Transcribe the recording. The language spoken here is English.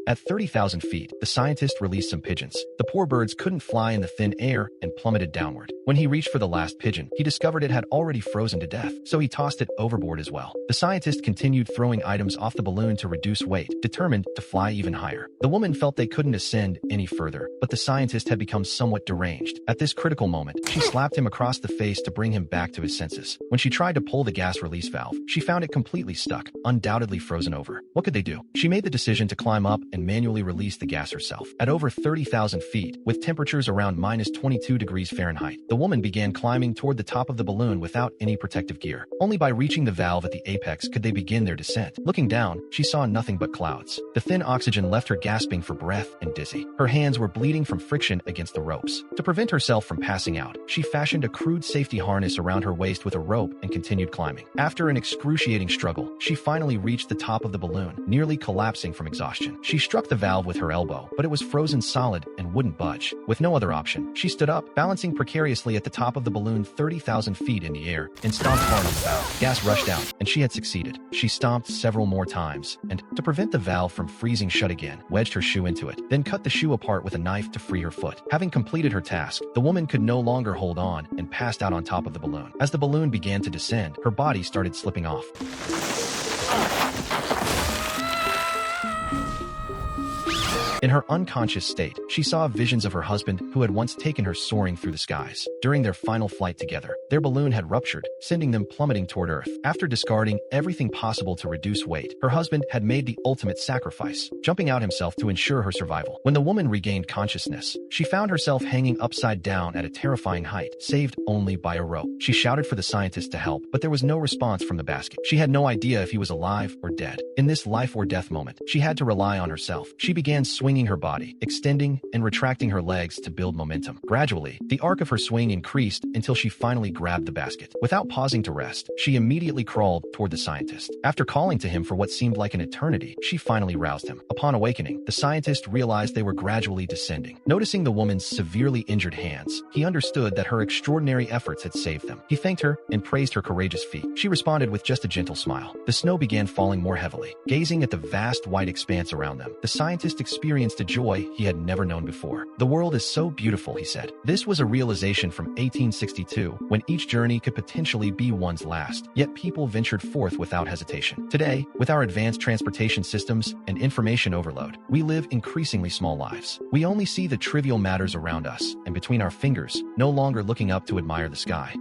At 30,000 feet, the scientist released some pigeons. The poor birds couldn't fly in the thin air and plummeted downward. When he reached for the last pigeon, he discovered it had already frozen to death, so he tossed it overboard as well. The scientist continued throwing items off the balloon to reduce weight, determined to fly even higher. The woman felt they couldn't ascend any further, but the scientist had become somewhat deranged. At this critical moment, she slapped him across the face to bring him back to his senses. When she tried to pull the gas release valve, she found it completely stuck, undoubtedly frozen over. What could they do? She made the decision to climb up and manually release the gas herself. At over 30,000 feet, with temperatures around minus 22 degrees Fahrenheit, the woman began climbing toward the top of the balloon without any protective gear. Only by reaching the valve at the apex could they begin their descent. Looking down, she saw nothing but clouds. The thin oxygen left her gasping for breath and dizzy. Her hands were bleeding from friction against the ropes. To prevent herself from passing out, she fashioned a crude safety harness around her waist with a rope and continued climbing. After an excruciating struggle, she finally reached the top of the balloon, nearly collapsing from exhaustion. She struck the valve with her elbow, but it was frozen solid and wouldn't budge. With no other option, she stood up, balancing precariously at the top of the balloon 30,000 feet in the air, and stomped hard on the valve. Gas rushed out, and she had succeeded. She stomped several more times, and, to prevent the valve from freezing shut again, wedged her shoe into it, then cut the shoe apart with a knife to free her foot. Having completed her task, the woman could no longer hold on and passed out on top of the balloon. As the balloon began to descend, her body started slipping off. In her unconscious state, she saw visions of her husband who had once taken her soaring through the skies. During their final flight together, their balloon had ruptured, sending them plummeting toward Earth. After discarding everything possible to reduce weight, her husband had made the ultimate sacrifice, jumping out himself to ensure her survival. When the woman regained consciousness, she found herself hanging upside down at a terrifying height, saved only by a rope. She shouted for the scientist to help, but there was no response from the basket. She had no idea if he was alive or dead. In this life or death moment, she had to rely on herself. She began swinging her body, extending and retracting her legs to build momentum. Gradually, the arc of her swing increased until she finally grabbed the basket. Without pausing to rest, she immediately crawled toward the scientist. After calling to him for what seemed like an eternity, she finally roused him. Upon awakening, the scientist realized they were gradually descending. Noticing the woman's severely injured hands, he understood that her extraordinary efforts had saved them. He thanked her and praised her courageous feat. She responded with just a gentle smile. The snow began falling more heavily. Gazing at the vast white expanse around them, the scientist experienced a joy he had never known before. "The world is so beautiful," he said. This was a realization from 1862, when each journey could potentially be one's last, yet people ventured forth without hesitation. Today, with our advanced transportation systems and information overload, we live increasingly small lives. We only see the trivial matters around us and between our fingers, no longer looking up to admire the sky.